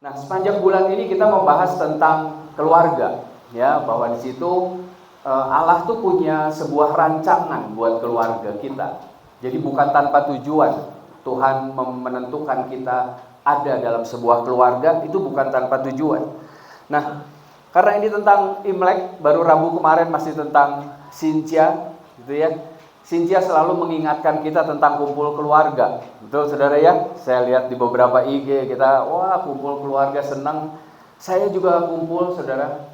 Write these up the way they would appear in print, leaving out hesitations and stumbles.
Nah, sepanjang bulan ini kita membahas tentang keluarga, ya, bahwa di situ Allah tuh punya sebuah rancangan buat keluarga kita. Jadi bukan tanpa tujuan Tuhan menentukan kita ada dalam sebuah keluarga, itu bukan tanpa tujuan. Nah, karena ini tentang Imlek, baru Rabu kemarin masih tentang Sintia, gitu ya. Sintia selalu mengingatkan kita tentang kumpul keluarga. Betul saudara ya? Saya lihat di beberapa IG kita, wah kumpul keluarga senang. Saya juga kumpul saudara,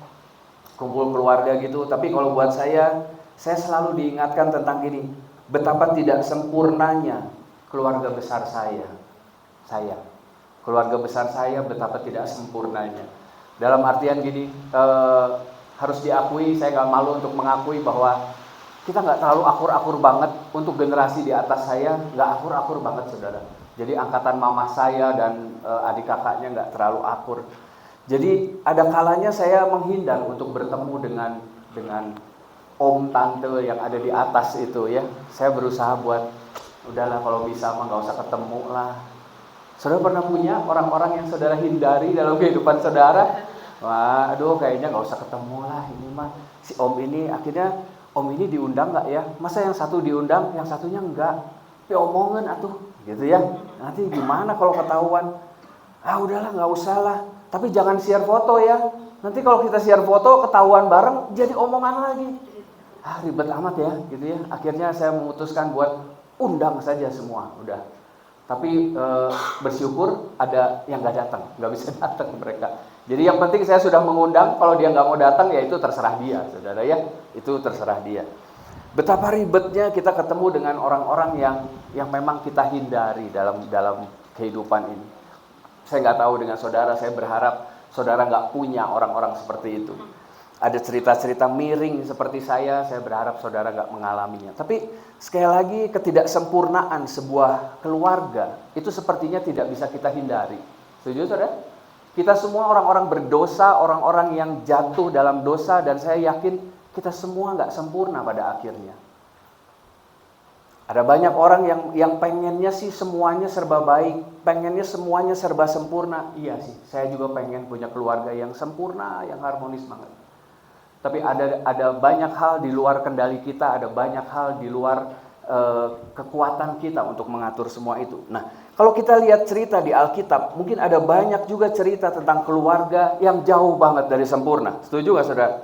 kumpul keluarga gitu. Tapi kalau buat saya selalu diingatkan tentang ini, betapa tidak sempurnanya keluarga besar saya. Keluarga besar saya betapa tidak sempurnanya. Dalam artian gini, harus diakui, saya gak malu untuk mengakui bahwa kita nggak terlalu akur-akur banget. Untuk generasi di atas saya nggak akur-akur banget saudara. Jadi angkatan mama saya dan adik kakaknya nggak terlalu akur. Jadi ada kalanya saya menghindar untuk bertemu dengan om tante yang ada di atas itu ya. Saya berusaha buat udahlah kalau bisa mah nggak usah ketemu lah. Saudara pernah punya orang-orang yang saudara hindari dalam kehidupan saudara? Wah, aduh kayaknya nggak usah ketemu lah ini mah. Si om ini akhirnya, om ini diundang nggak ya? Masa yang satu diundang, yang satunya enggak? Ya omongan atuh, gitu ya. Nanti gimana kalau ketahuan? Ah udahlah nggak usah lah. Tapi jangan share foto ya. Nanti kalau kita share foto ketahuan bareng, jadi omongan lagi. Ah ribet amat ya, gitu ya. Akhirnya saya memutuskan buat undang saja semua, udah. Tapi bersyukur ada yang nggak datang, nggak bisa datang mereka. Jadi yang penting saya sudah mengundang, kalau dia nggak mau datang ya itu terserah dia, saudara ya, itu terserah dia. Betapa ribetnya kita ketemu dengan orang-orang yang memang kita hindari dalam kehidupan ini. Saya nggak tahu dengan saudara, saya berharap saudara nggak punya orang-orang seperti itu. Ada cerita-cerita miring seperti saya berharap saudara nggak mengalaminya. Tapi sekali lagi ketidaksempurnaan sebuah keluarga itu sepertinya tidak bisa kita hindari. Setuju saudara? Kita semua orang-orang berdosa, orang-orang yang jatuh dalam dosa, dan saya yakin kita semua nggak sempurna pada akhirnya. Ada banyak orang yang pengennya sih semuanya serba baik, pengennya semuanya serba sempurna. Iya sih, saya juga pengen punya keluarga yang sempurna, yang harmonis banget. Tapi ada banyak hal di luar kendali kita, ada banyak hal di luar kekuatan kita untuk mengatur semua itu. Nah, kalau kita lihat cerita di Alkitab, mungkin ada banyak juga cerita tentang keluarga yang jauh banget dari sempurna. Setuju gak saudara?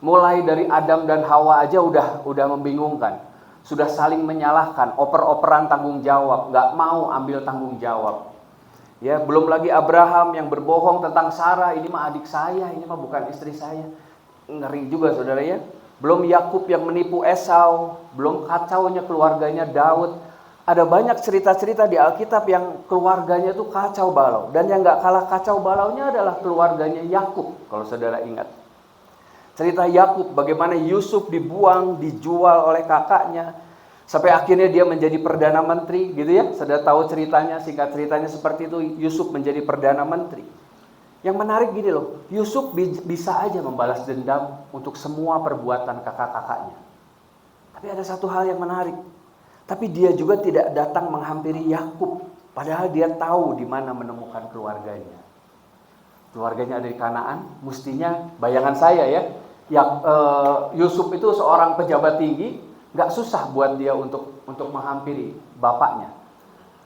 Mulai dari Adam dan Hawa aja udah membingungkan. Sudah saling menyalahkan, oper-operan tanggung jawab, gak mau ambil tanggung jawab. Ya, belum lagi Abraham yang berbohong tentang Sarah, ini mah adik saya, ini mah bukan istri saya. Ngeri juga saudara ya. Belum Yakub yang menipu Esau, belum kacaunya keluarganya Daud. Ada banyak cerita-cerita di Alkitab yang keluarganya itu kacau balau. Dan yang gak kalah kacau balaunya adalah keluarganya Yakub, kalau saudara ingat. Cerita Yakub bagaimana Yusuf dibuang, dijual oleh kakaknya, sampai akhirnya dia menjadi perdana menteri, gitu ya. Saudara tahu ceritanya, singkat ceritanya seperti itu, Yusuf menjadi perdana menteri. Yang menarik gini loh, Yusuf bisa aja membalas dendam untuk semua perbuatan kakak-kakaknya. Tapi ada satu hal yang menarik. Tapi dia juga tidak datang menghampiri Yakub, padahal dia tahu di mana menemukan keluarganya. Keluarganya ada di Kanaan, mestinya bayangan saya ya, Yusuf itu seorang pejabat tinggi, nggak susah buat dia untuk menghampiri bapaknya.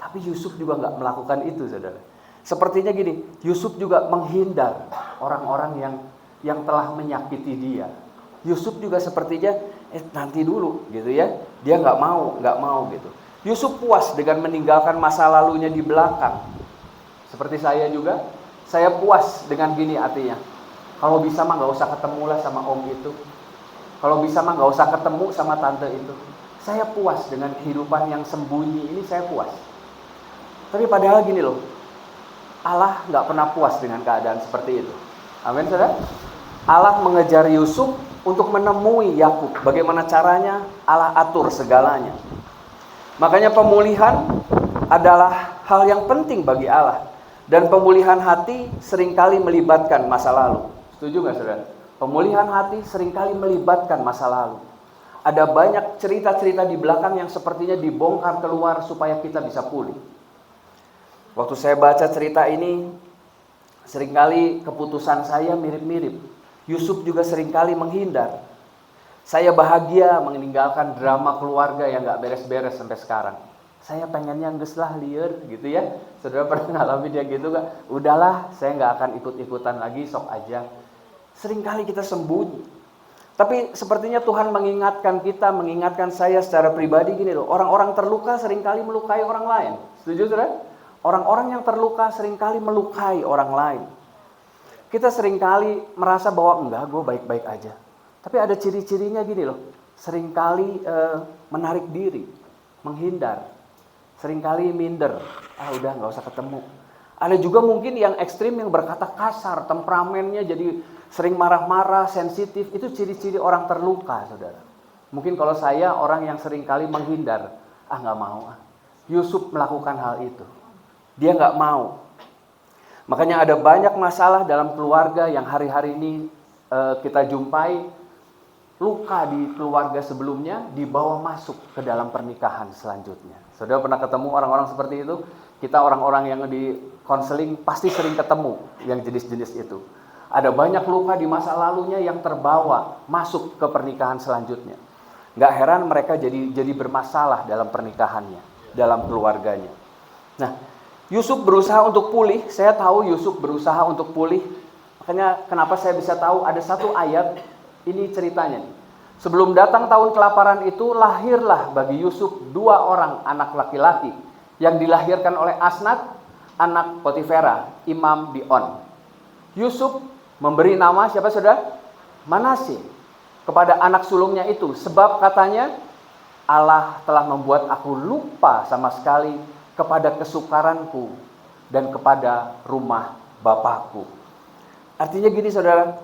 Tapi Yusuf juga nggak melakukan itu, saudara. Sepertinya gini, Yusuf juga menghindar orang-orang yang telah menyakiti dia. Yusuf juga sepertinya nanti dulu gitu ya. Dia nggak mau gitu. Yusuf puas dengan meninggalkan masa lalunya di belakang. Seperti saya juga, saya puas dengan gini artinya. Kalau bisa mah nggak usah ketemulah sama om itu. Kalau bisa mah nggak usah ketemu sama tante itu. Saya puas dengan kehidupan yang sembunyi ini, saya puas. Tapi padahal gini loh, Allah nggak pernah puas dengan keadaan seperti itu. Amin, saudara? Allah mengejar Yusuf untuk menemui Yakub. Bagaimana caranya? Allah atur segalanya. Makanya pemulihan adalah hal yang penting bagi Allah. Dan pemulihan hati seringkali melibatkan masa lalu. Setuju nggak, saudara? Pemulihan hati seringkali melibatkan masa lalu. Ada banyak cerita-cerita di belakang yang sepertinya dibongkar keluar supaya kita bisa pulih. Waktu saya baca cerita ini, Seringkali keputusan saya mirip-mirip. Yusuf juga seringkali menghindar. Saya bahagia meninggalkan drama keluarga yang gak beres-beres sampai sekarang. Saya pengennya geus lah lieur gitu ya. Saudara pernah ngalamin dia gitu gak? Udahlah, saya gak akan ikut-ikutan lagi, sok aja. Seringkali kita sembunyi. Tapi sepertinya Tuhan mengingatkan kita, mengingatkan saya secara pribadi gini loh. Orang-orang terluka seringkali melukai orang lain. Setuju saudara? Orang-orang yang terluka seringkali melukai orang lain. Kita seringkali merasa bahwa enggak, gue baik-baik aja. Tapi ada ciri-cirinya gini loh. Seringkali menarik diri, menghindar. Seringkali minder. Udah gak usah ketemu. Ada juga mungkin yang ekstrim yang berkata kasar, temperamennya jadi sering marah-marah, sensitif. Itu ciri-ciri orang terluka, saudara. Mungkin kalau saya orang yang seringkali menghindar. Gak mau. Yusuf melakukan hal itu. Dia gak mau. Makanya ada banyak masalah dalam keluarga yang hari-hari ini kita jumpai. Luka di keluarga sebelumnya dibawa masuk ke dalam pernikahan selanjutnya. Saudara pernah ketemu orang-orang seperti itu? Kita orang-orang yang di konseling pasti sering ketemu yang jenis-jenis itu. Ada banyak luka di masa lalunya yang terbawa masuk ke pernikahan selanjutnya. Gak heran mereka jadi bermasalah dalam pernikahannya, dalam keluarganya. Nah, Yusuf berusaha untuk pulih. Saya tahu Yusuf berusaha untuk pulih. Makanya kenapa saya bisa tahu ada satu ayat, ini ceritanya. Sebelum datang tahun kelaparan itu, lahirlah bagi Yusuf 2 orang anak laki-laki yang dilahirkan oleh Asnat, anak Potifera, imam di On. Yusuf memberi nama siapa saudara? Manasye kepada anak sulungnya itu. Sebab katanya, Allah telah membuat aku lupa sama sekali kepada kesukaranku dan kepada rumah bapakku. Artinya gini saudara,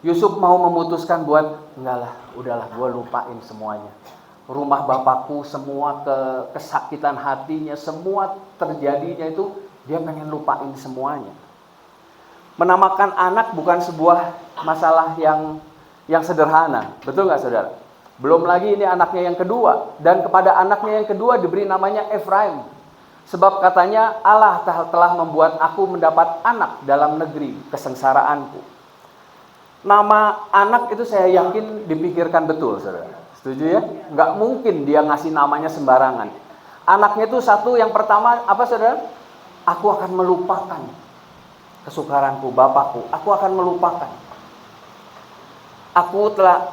Yusuf mau memutuskan buat, enggak lah, udahlah gue lupain semuanya. Rumah bapakku, semua kesakitan hatinya, semua terjadinya itu, dia pengen lupain semuanya. Menamakan anak bukan sebuah masalah yang sederhana, betul nggak saudara? Belum lagi ini anaknya yang kedua. Dan kepada anaknya yang kedua diberi namanya Efraim. Sebab katanya Allah telah membuat aku mendapat anak dalam negeri kesengsaraanku. Nama anak itu saya yakin dipikirkan betul, saudara. Setuju ya? Nggak mungkin dia ngasih namanya sembarangan. Anaknya itu satu, yang pertama apa saudara? Aku akan melupakan kesukaranku, bapakku. Aku akan melupakan.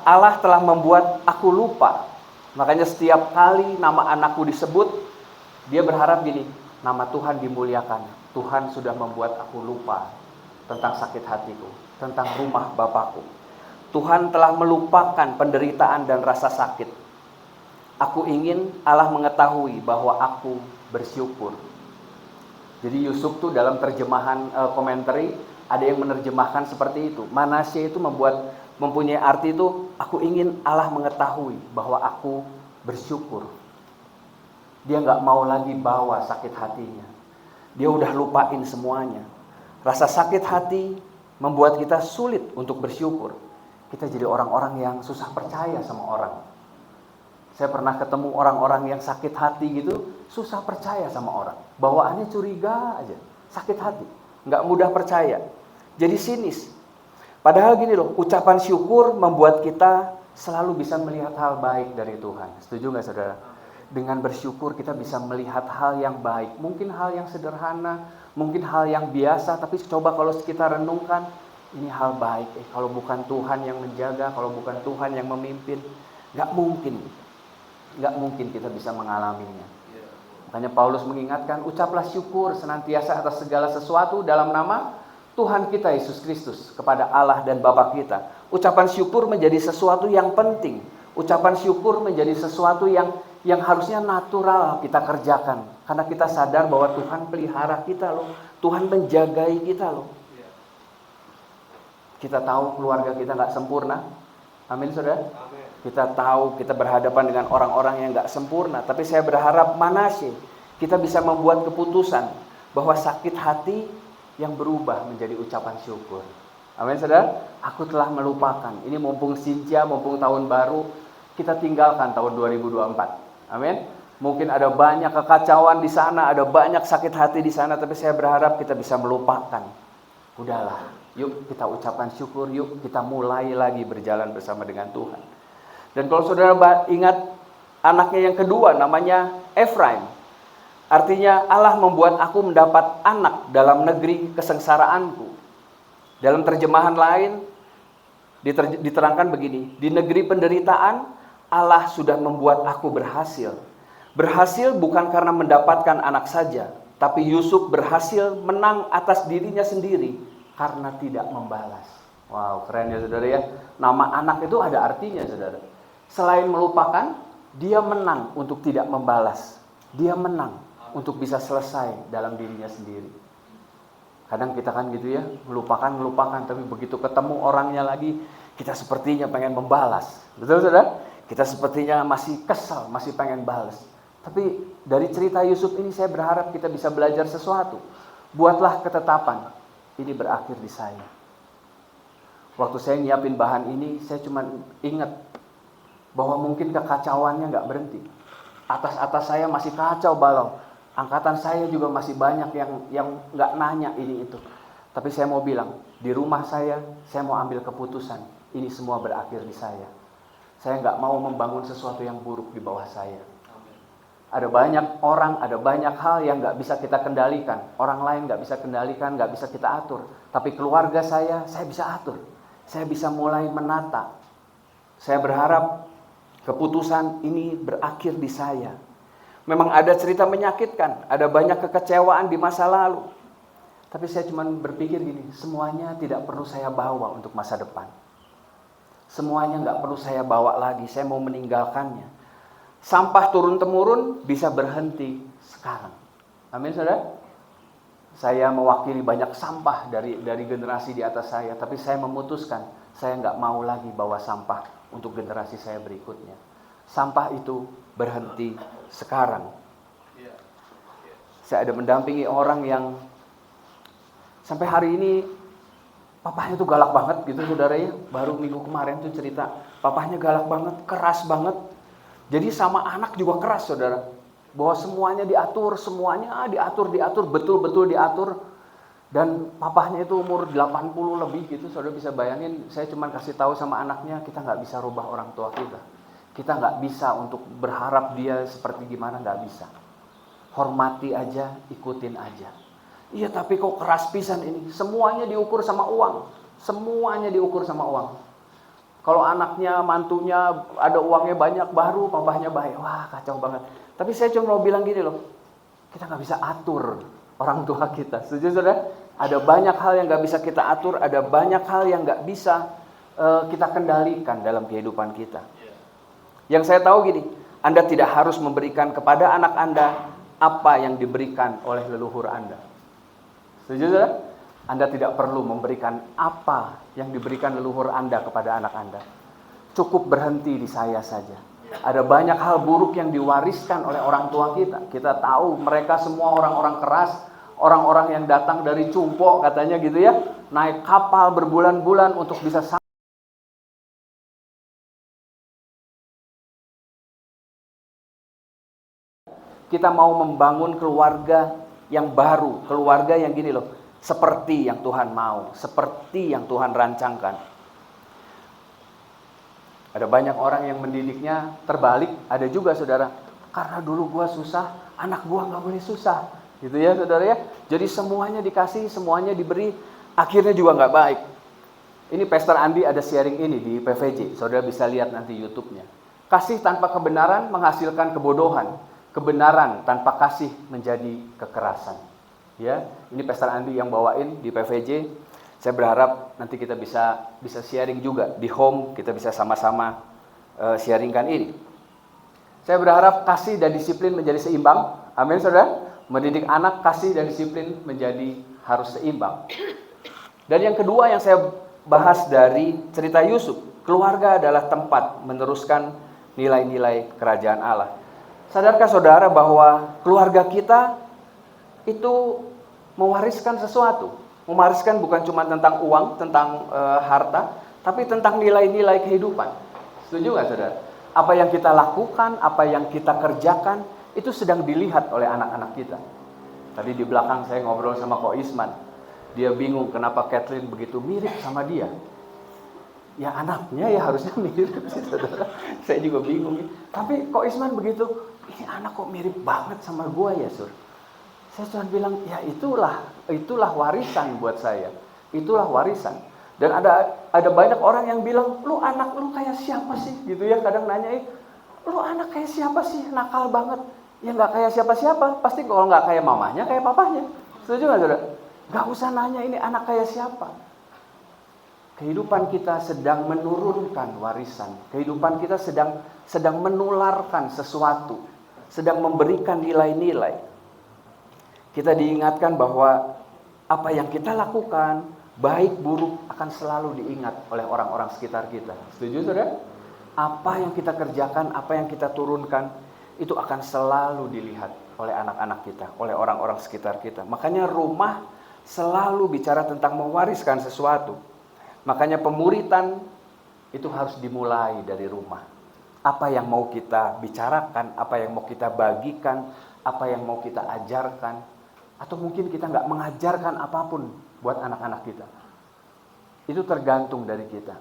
Allah telah membuat aku lupa. Makanya setiap kali nama anakku disebut, dia berharap gini, nama Tuhan dimuliakan. Tuhan sudah membuat aku lupa tentang sakit hatiku, tentang rumah bapakku. Tuhan telah melupakan penderitaan dan rasa sakit. Aku ingin Allah mengetahui bahwa aku bersyukur. Jadi Yusuf tuh dalam terjemahan komentari ada yang menerjemahkan seperti itu. Manasye itu mempunyai arti itu, aku ingin Allah mengetahui bahwa aku bersyukur. Dia gak mau lagi bawa sakit hatinya. Dia udah lupain semuanya. Rasa sakit hati membuat kita sulit untuk bersyukur. Kita jadi orang-orang yang susah percaya sama orang. Saya pernah ketemu orang-orang yang sakit hati gitu, susah percaya sama orang. Bawaannya curiga aja, sakit hati, gak mudah percaya. Jadi sinis. Padahal gini loh, ucapan syukur membuat kita selalu bisa melihat hal baik dari Tuhan. Setuju gak saudara? Dengan bersyukur kita bisa melihat hal yang baik. Mungkin hal yang sederhana, mungkin hal yang biasa. Tapi coba kalau kita renungkan, ini hal baik. Kalau bukan Tuhan yang menjaga, kalau bukan Tuhan yang memimpin, gak mungkin kita bisa mengalaminya. Makanya Paulus mengingatkan, ucaplah syukur senantiasa atas segala sesuatu dalam nama Tuhan kita Yesus Kristus kepada Allah dan Bapa kita. Ucapan syukur menjadi sesuatu yang penting. Ucapan syukur menjadi sesuatu yang harusnya natural kita kerjakan. Karena kita sadar bahwa Tuhan pelihara kita loh. Tuhan menjagai kita loh. Kita tahu keluarga kita gak sempurna. Amin saudara? Amin. Kita tahu kita berhadapan dengan orang-orang yang gak sempurna. Tapi saya berharap Manasye, kita bisa membuat keputusan bahwa sakit hati yang berubah menjadi ucapan syukur. Amin saudara? Aku telah melupakan. Ini mumpung Sinja, mumpung tahun baru, kita tinggalkan tahun 2024. Amin. Mungkin ada banyak kekacauan di sana, ada banyak sakit hati di sana, tapi saya berharap kita bisa melupakan. Udahlah, yuk kita ucapkan syukur, yuk kita mulai lagi berjalan bersama dengan Tuhan. Dan kalau saudara ingat anaknya yang kedua namanya Efraim. Artinya Allah membuat aku mendapat anak dalam negeri kesengsaraanku. Dalam terjemahan lain diterangkan begini, di negeri penderitaan Allah sudah membuat aku berhasil. Berhasil bukan karena mendapatkan anak saja, tapi Yusuf berhasil menang atas dirinya sendiri karena tidak membalas. Wow, keren ya saudara ya. Nama anak itu ada artinya saudara. Selain melupakan, dia menang untuk tidak membalas. Dia menang untuk bisa selesai dalam dirinya sendiri. Kadang kita kan gitu ya, melupakan, tapi begitu ketemu orangnya lagi, kita sepertinya pengen membalas. Betul saudara? Kita sepertinya masih kesal, masih pengen balas. Tapi dari cerita Yusuf ini saya berharap kita bisa belajar sesuatu. Buatlah ketetapan, ini berakhir di saya. Waktu saya nyiapin bahan ini, saya cuma ingat bahwa mungkin kekacauannya gak berhenti. Atas saya masih kacau balau. Angkatan saya juga masih banyak yang gak nanya ini itu. Tapi saya mau bilang, di rumah saya mau ambil keputusan. Ini semua berakhir di saya. Saya gak mau membangun sesuatu yang buruk di bawah saya. Ada banyak orang, ada banyak hal yang gak bisa kita kendalikan. Orang lain gak bisa kendalikan, gak bisa kita atur. Tapi keluarga saya bisa atur. Saya bisa mulai menata. Saya berharap keputusan ini berakhir di saya. Memang ada cerita menyakitkan, ada banyak kekecewaan di masa lalu. Tapi saya cuma berpikir gini, semuanya tidak perlu saya bawa untuk masa depan. Semuanya gak perlu saya bawa lagi, saya mau meninggalkannya. Sampah turun-temurun bisa berhenti sekarang. Amin saudara? Saya mewakili banyak sampah dari generasi di atas saya. Tapi saya memutuskan, saya gak mau lagi bawa sampah untuk generasi saya berikutnya. Sampah itu berhenti sekarang. Saya ada mendampingi orang yang sampai hari ini papahnya tuh galak banget gitu saudara ya. Baru minggu kemarin tuh cerita, papahnya galak banget, keras banget. Jadi sama anak juga keras saudara. Bahwa semuanya diatur, betul-betul diatur. Dan papahnya itu umur 80 lebih gitu, saudara bisa bayangin. Saya cuma kasih tahu sama anaknya, kita gak bisa rubah orang tua kita. Kita gak bisa untuk berharap dia seperti gimana, gak bisa. Hormati aja, ikutin aja. Iya tapi kok keras pisan ini. Semuanya diukur sama uang. Semuanya diukur sama uang. Kalau anaknya, mantunya ada uangnya banyak, baru papahnya baik. Wah kacau banget. Tapi saya cuma mau bilang gini loh. Kita gak bisa atur orang tua kita. Setuju saudara? Ada banyak hal yang gak bisa kita atur. Ada banyak hal yang gak bisa kita kendalikan dalam kehidupan kita. Yang saya tahu gini. Anda tidak harus memberikan kepada anak Anda apa yang diberikan oleh leluhur Anda. Setuju saudara? Anda tidak perlu memberikan apa yang diberikan leluhur Anda kepada anak Anda. Cukup berhenti di saya saja. Ada banyak hal buruk yang diwariskan oleh orang tua kita. Kita tahu mereka semua orang-orang keras, orang-orang yang datang dari Cumpo katanya gitu ya. Naik kapal berbulan-bulan untuk bisa kita mau membangun keluarga yang baru, keluarga yang gini loh, seperti yang Tuhan mau, seperti yang Tuhan rancangkan. Ada banyak orang yang mendidiknya terbalik, ada juga saudara, karena dulu gua susah, anak gua nggak boleh susah, gitu ya saudara ya. Jadi semuanya dikasih, semuanya diberi, akhirnya juga nggak baik. Ini Pastor Andi ada sharing ini di PVJ, saudara bisa lihat nanti YouTube-nya. Kasih tanpa kebenaran menghasilkan kebodohan. Kebenaran tanpa kasih menjadi kekerasan. Ya, ini Pastor Andi yang bawain di PVJ. Saya berharap nanti kita bisa sharing juga di home, kita bisa sama-sama sharingkan ini. Saya berharap kasih dan disiplin menjadi seimbang. Amin, saudara. Mendidik anak, kasih dan disiplin menjadi harus seimbang. Dan yang kedua yang saya bahas dari cerita Yusuf, keluarga adalah tempat meneruskan nilai-nilai kerajaan Allah. Sadarkah saudara bahwa keluarga kita itu mewariskan sesuatu? Mewariskan bukan cuma tentang uang, tentang harta, tapi tentang nilai-nilai kehidupan. Setuju nggak saudara? Apa yang kita lakukan, apa yang kita kerjakan, itu sedang dilihat oleh anak-anak kita. Tadi di belakang saya ngobrol sama Ko Isman. Dia bingung kenapa Kathleen begitu mirip sama dia. Ya anaknya ya harusnya mirip sih saudara. Saya juga bingung. Tapi Ko Isman begitu, ini anak kok mirip banget sama gua ya Sur. Saya cuma bilang, ya itulah warisan buat saya. Itulah warisan. Dan ada banyak orang yang bilang, lu anak lu kayak siapa sih? Gitu ya, kadang nanya, lu anak kayak siapa sih? Nakal banget. Ya nggak kayak siapa-siapa. Pasti kalau nggak kayak mamanya, kayak papahnya. Setuju nggak saudara? Nggak usah nanya ini anak kayak siapa. Kehidupan kita sedang menurunkan warisan. Kehidupan kita sedang menularkan sesuatu. Sedang memberikan nilai-nilai. Kita diingatkan bahwa apa yang kita lakukan, baik buruk akan selalu diingat oleh orang-orang sekitar kita. Setuju saudara? Apa yang kita kerjakan, apa yang kita turunkan, itu akan selalu dilihat oleh anak-anak kita, oleh orang-orang sekitar kita. Makanya rumah selalu bicara tentang mewariskan sesuatu. Makanya pemuritan itu harus dimulai dari rumah. Apa yang mau kita bicarakan, apa yang mau kita bagikan, apa yang mau kita ajarkan, atau mungkin kita nggak mengajarkan apapun buat anak-anak kita. Itu tergantung dari kita.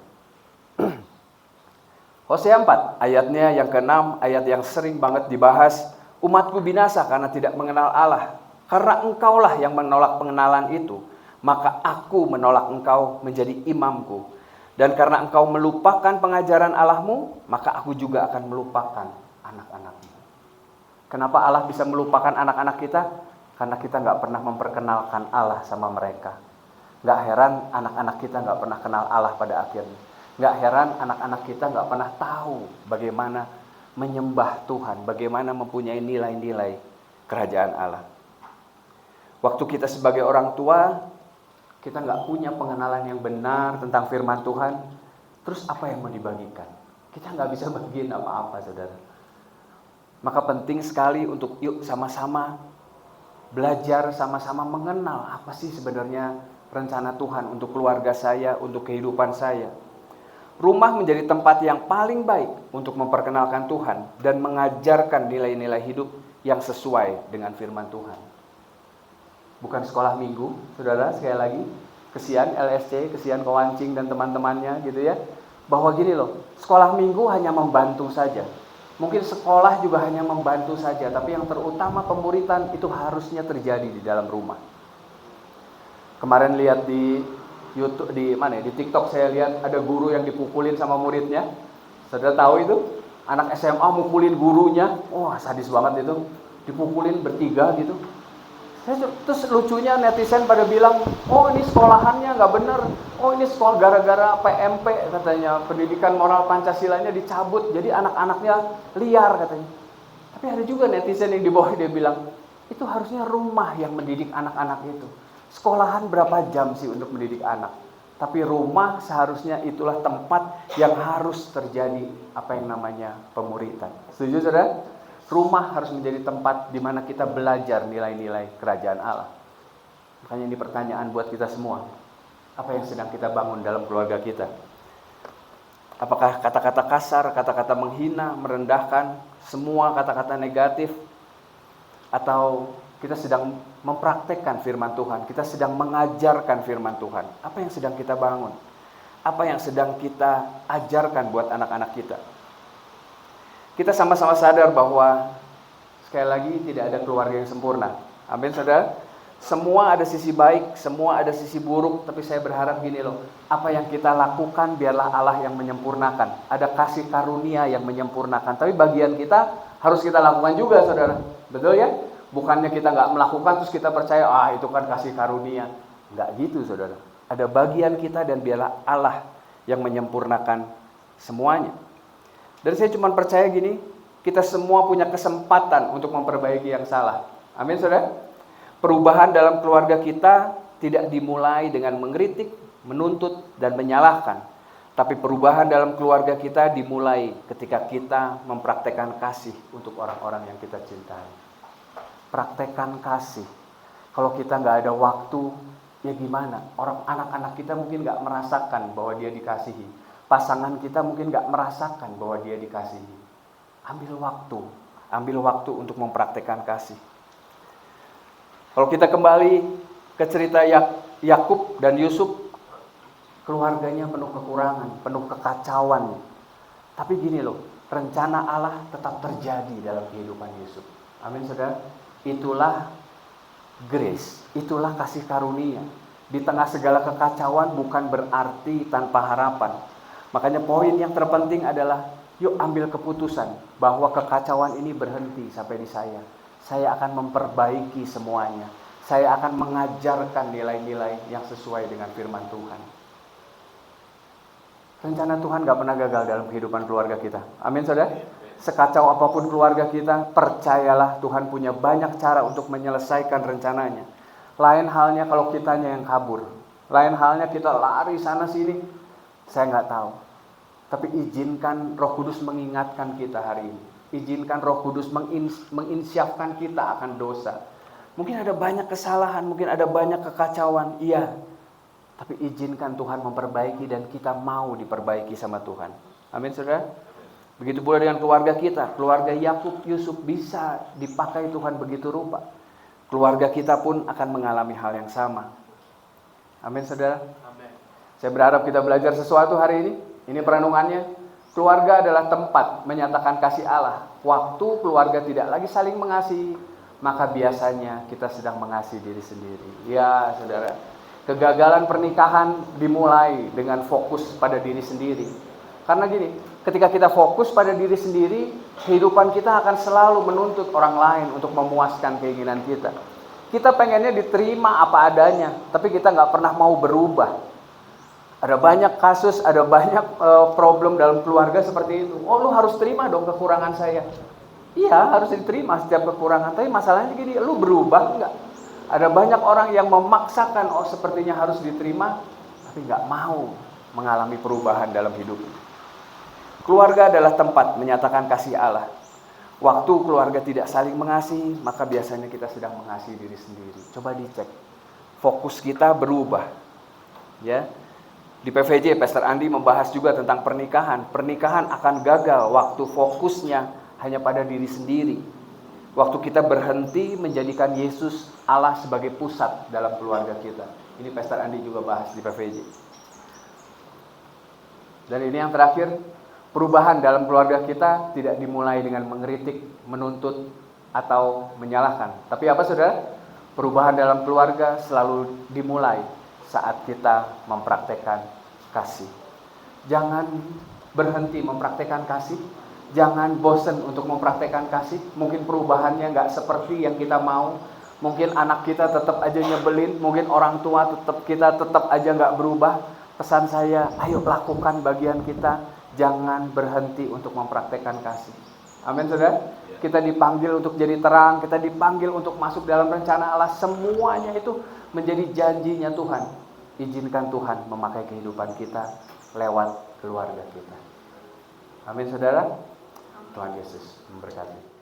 Hosea 4 ayatnya yang ke-6, ayat yang sering banget dibahas. Umatku binasa karena tidak mengenal Allah. Karena engkaulah yang menolak pengenalan itu, maka aku menolak engkau menjadi imamku. Dan karena engkau melupakan pengajaran Allahmu, maka aku juga akan melupakan anak-anakmu. Kenapa Allah bisa melupakan anak-anak kita? Karena kita nggak pernah memperkenalkan Allah sama mereka. Nggak heran anak-anak kita nggak pernah kenal Allah pada akhirnya. Nggak heran anak-anak kita nggak pernah tahu bagaimana menyembah Tuhan, bagaimana mempunyai nilai-nilai kerajaan Allah. Waktu kita sebagai orang tua, kita nggak punya pengenalan yang benar tentang firman Tuhan, terus apa yang mau dibagikan? Kita nggak bisa bagiin apa-apa, saudara. Maka penting sekali untuk yuk sama-sama belajar, sama-sama mengenal apa sih sebenarnya rencana Tuhan untuk keluarga saya, untuk kehidupan saya. Rumah menjadi tempat yang paling baik untuk memperkenalkan Tuhan dan mengajarkan nilai-nilai hidup yang sesuai dengan firman Tuhan. Bukan sekolah minggu, saudara, sekali lagi. Kesian LSC, kesian Kowancing dan teman-temannya gitu ya. Bahwa gini loh, sekolah minggu hanya membantu saja. Mungkin sekolah juga hanya membantu saja, tapi yang terutama pemuritan itu harusnya terjadi di dalam rumah. Kemarin lihat di YouTube, di TikTok saya lihat ada guru yang dipukulin sama muridnya. Saudara tahu itu? Anak SMA mukulin gurunya. Wah, sadis banget itu. Dipukulin bertiga gitu. Terus lucunya netizen pada bilang, oh ini sekolahannya nggak bener. Oh ini sekolah gara-gara PMP katanya, pendidikan moral Pancasilanya dicabut. Jadi anak-anaknya liar katanya. Tapi ada juga netizen yang di bawah dia bilang, itu harusnya rumah yang mendidik anak-anak itu. Sekolahan berapa jam sih untuk mendidik anak? Tapi rumah seharusnya itulah tempat yang harus terjadi apa yang namanya pemuritan. Setuju saudara? Rumah harus menjadi tempat di mana kita belajar nilai-nilai kerajaan Allah. Makanya ini pertanyaan buat kita semua. Apa yang sedang kita bangun dalam keluarga kita? Apakah kata-kata kasar, kata-kata menghina, merendahkan, semua kata-kata negatif? Atau kita sedang mempraktekkan firman Tuhan, kita sedang mengajarkan firman Tuhan. Apa yang sedang kita bangun? Apa yang sedang kita ajarkan buat anak-anak kita? Kita sama-sama sadar bahwa sekali lagi tidak ada keluarga yang sempurna. Amin, saudara? Semua ada sisi baik, semua ada sisi buruk, tapi saya berharap gini loh, apa yang kita lakukan biarlah Allah yang menyempurnakan. Ada kasih karunia yang menyempurnakan, tapi bagian kita harus kita lakukan juga, saudara. Betul ya? Bukannya kita nggak melakukan terus kita percaya, itu kan kasih karunia. Nggak gitu, saudara. Ada bagian kita dan biarlah Allah yang menyempurnakan semuanya. Dan saya cuma percaya gini, kita semua punya kesempatan untuk memperbaiki yang salah. Amin, saudara? Perubahan dalam keluarga kita tidak dimulai dengan mengkritik, menuntut, dan menyalahkan. Tapi perubahan dalam keluarga kita dimulai ketika kita mempraktekkan kasih untuk orang-orang yang kita cintai. Praktekkan kasih. Kalau kita nggak ada waktu, ya gimana? Anak-anak kita mungkin nggak merasakan bahwa dia dikasihi. Pasangan kita mungkin nggak merasakan bahwa dia dikasihi. Ambil waktu, Ambil waktu untuk mempraktekkan kasih. Kalau kita kembali ke cerita Yakub dan Yusuf, keluarganya penuh kekurangan, penuh kekacauan. Tapi gini loh, rencana Allah tetap terjadi dalam kehidupan Yusuf. Amin, saudara. Itulah grace, itulah kasih karunia. Di tengah segala kekacauan bukan berarti tanpa harapan. Makanya poin yang terpenting adalah, yuk ambil keputusan bahwa kekacauan ini berhenti sampai di saya. Saya akan memperbaiki semuanya. Saya akan mengajarkan nilai-nilai yang sesuai dengan firman Tuhan. Rencana Tuhan gak pernah gagal dalam kehidupan keluarga kita. Amin, saudara. Sekacau apapun keluarga kita, percayalah Tuhan punya banyak cara untuk menyelesaikan rencananya. Lain halnya kalau kitanya yang kabur. Lain halnya kita lari sana sini. Saya gak tahu. Tapi izinkan Roh Kudus mengingatkan kita hari ini. Izinkan Roh Kudus menginsyafkan kita akan dosa. Mungkin ada banyak kesalahan, mungkin ada banyak kekacauan. Iya. Tapi izinkan Tuhan memperbaiki dan kita mau diperbaiki sama Tuhan. Amin, saudara. Begitu pula dengan keluarga kita. Keluarga Yakub, Yusuf bisa dipakai Tuhan begitu rupa. Keluarga kita pun akan mengalami hal yang sama. Amin, saudara. Amin. Saya berharap kita belajar sesuatu hari ini. Ini perenungannya. Keluarga adalah tempat menyatakan kasih Allah. Waktu keluarga tidak lagi saling mengasihi, maka biasanya kita sedang mengasihi diri sendiri. Ya, saudara. Kegagalan pernikahan dimulai dengan fokus pada diri sendiri. Karena gini, ketika kita fokus pada diri sendiri, kehidupan kita akan selalu menuntut orang lain untuk memuaskan keinginan kita. Kita pengennya diterima apa adanya, tapi kita nggak pernah mau berubah. Ada banyak kasus, ada banyak problem dalam keluarga seperti itu. Oh, lu harus terima dong kekurangan saya. Iya, harus diterima setiap kekurangan. Tapi masalahnya gini, lu berubah nggak? Ada banyak orang yang memaksakan, oh sepertinya harus diterima, tapi nggak mau mengalami perubahan dalam hidupnya. Keluarga adalah tempat menyatakan kasih Allah. Waktu keluarga tidak saling mengasihi, maka biasanya kita sedang mengasihi diri sendiri. Coba dicek. Fokus kita berubah. Ya. Di PVJ, Pastor Andi membahas juga tentang pernikahan. Pernikahan akan gagal waktu fokusnya hanya pada diri sendiri. Waktu kita berhenti menjadikan Yesus Allah sebagai pusat dalam keluarga kita. Ini Pastor Andi juga bahas di PVJ. Dan ini yang terakhir, perubahan dalam keluarga kita tidak dimulai dengan mengkritik, menuntut, atau menyalahkan. Tapi apa, saudara? Perubahan dalam keluarga selalu dimulai saat kita mempraktekkan kasih. Jangan berhenti mempraktekkan kasih. Jangan bosan untuk mempraktekkan kasih. Mungkin perubahannya nggak seperti yang kita mau. Mungkin anak kita tetap aja nyebelin. Mungkin orang tua kita tetap aja nggak berubah. Pesan saya, ayo lakukan bagian kita. Jangan berhenti untuk mempraktekkan kasih. Amin, saudara. Kita dipanggil untuk jadi terang. Kita dipanggil untuk masuk dalam rencana Allah. Semuanya itu menjadi janjinya Tuhan. Izinkan Tuhan memakai kehidupan kita lewat keluarga kita. Amin, saudara. Tuhan Yesus memberkati.